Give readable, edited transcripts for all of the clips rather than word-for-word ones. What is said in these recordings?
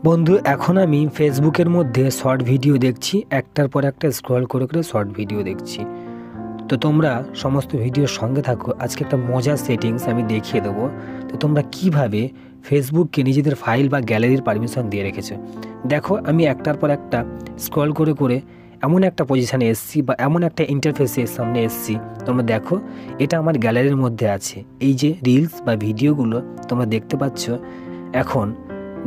বন্ধু এখন আমি ফেসবুকের মধ্যে শর্ট ভিডিও দেখছি, একটার পর একটা স্ক্রল করে করে শর্ট ভিডিও দেখছি। তো তোমরা সমস্ত ভিডিওর সঙ্গে থাকো। আজকে একটা মজার সেটিংস আমি দেখিয়ে দেবো। তো তোমরা কিভাবে ফেসবুককে নিজেদের ফাইল বা গ্যালারির পারমিশন দিয়ে রেখেছো। দেখো আমি একটার পর একটা স্ক্রল করে করে এমন একটা পজিশানে এসেছি বা এমন একটা ইন্টারফেসের সামনে এসেছি। তোমরা দেখো এটা আমার গ্যালারির মধ্যে আছে। এই যে রিলস বা ভিডিওগুলো তোমরা দেখতে পাচ্ছ। এখন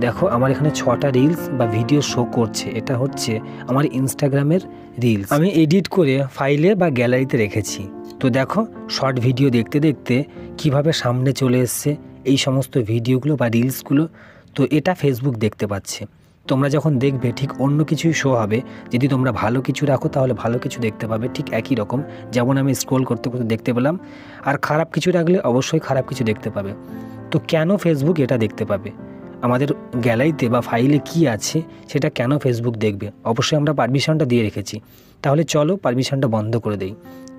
দেখো আমার এখানে 6টা রিলস বা ভিডিও শো করছে। এটা হচ্ছে আমার ইনস্টাগ্রামের রিলস, আমি এডিট করে ফাইলে বা গ্যালারিতে রেখেছি। তো দেখো শর্ট ভিডিও দেখতে দেখতে কিভাবে সামনে চলে এসছে এই সমস্ত ভিডিওগুলো বা রিলসগুলো। তো এটা ফেসবুক দেখতে পাচ্ছে। তোমরা যখন দেখবে ঠিক অন্য কিছুই শো হবে। যদি তোমরা ভালো কিছু রাখো তাহলে ভালো কিছু দেখতে পাবে, ঠিক একই রকম যেমন আমি স্ক্রল করতে করতে দেখতে পেলাম। আর খারাপ কিছু রাখলে অবশ্যই খারাপ কিছু দেখতে পাবে। তো কেন ফেসবুক এটা দেখতে পাবে? আমাদের গ্যালারিতে বা ফাইলে কি আছে সেটা কেন ফেসবুক দেখবে? অবশ্যই আমরা পারমিশনটা দিয়ে রেখেছি। তাহলে চলো পারমিশনটা বন্ধ করে দেই।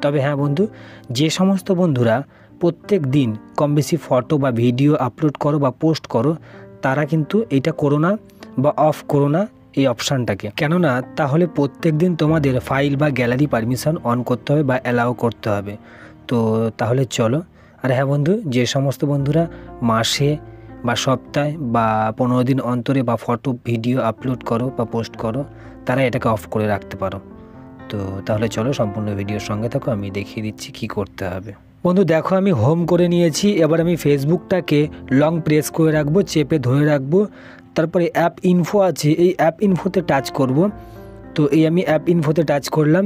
তবে হ্যাঁ বন্ধু, যে সমস্ত বন্ধুরা প্রত্যেক দিন কম বেশি ফটো বা ভিডিও আপলোড করো বা পোস্ট করো, তারা কিন্তু এটা করো না বা অফ করো না এই অপশানটাকে। কেননা তাহলে প্রত্যেক দিন তোমাদের ফাইল বা গ্যালারি পারমিশন অন করতে হবে বা অ্যালাউ করতে হবে। তো তাহলে চলো। আর হ্যাঁ বন্ধু, যে সমস্ত বন্ধুরা মাসে বা সপ্তাহে বা 15 দিন অন্তরে বা ফটো ভিডিও আপলোড করো বা পোস্ট করো, তারা এটাকে অফ করে রাখতে পারো। তো তাহলে চলো সম্পূর্ণ ভিডিওর সঙ্গে থাকো, আমি দেখিয়ে দিচ্ছি কি করতে হবে। বন্ধু দেখো আমি হোম করে নিয়েছি। এবার আমি ফেসবুকটাকে লং প্রেস করে রাখবো, চেপে ধরে রাখবো। তারপরে অ্যাপ ইনফো আছে, এই অ্যাপ ইনফোতে টাচ করব। তো এই আমি অ্যাপ ইনফোতে টাচ করলাম।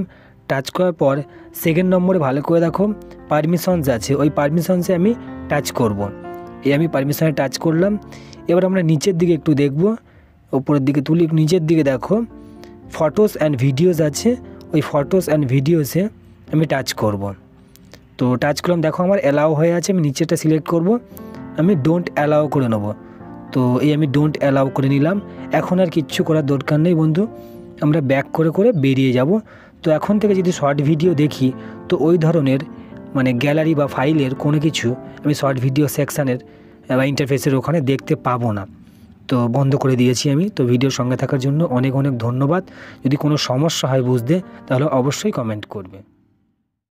টাচ করার পর সেকেন্ড নম্বরে ভালো করে দেখো পারমিশনস আছে, ওই পারমিশনসে আমি টাচ করব। এই আমি পারমিশনে টাচ করলাম। এবার আমরা নিচের দিকে একটু দেখব, ওপরের দিকে তুলি, নিচের দিকে দেখো ফটোস অ্যান্ড ভিডিওস আছে। ওই ফটোস অ্যান্ড ভিডিওসে আমি টাচ করব। তো টাচ করলাম, দেখো আমার অ্যালাউ হয়ে আছে। আমি নিচেরটা সিলেক্ট করব, আমি ডোন্ট অ্যালাউ করে নেব। তো এই আমি ডোন্ট অ্যালাউ করে নিলাম। এখন আর কিচ্ছু করার দরকার নেই বন্ধু, আমরা ব্যাক করে করে বেরিয়ে যাব। তো এখন থেকে যদি শর্ট ভিডিও দেখি তো ওই ধরনের মানে গ্যালারি বা ফাইলের কোনো কিছু আমি শর্ট ভিডিও সেকশানের বা ইন্টারফেসের ওখানে দেখতে পাবো না। তো বন্ধ করে দিয়েছি আমি। তো ভিডিওর সঙ্গে থাকার জন্য অনেক অনেক ধন্যবাদ। যদি কোনো সমস্যা হয় বুঝতে, তাহলে অবশ্যই কমেন্ট করবে।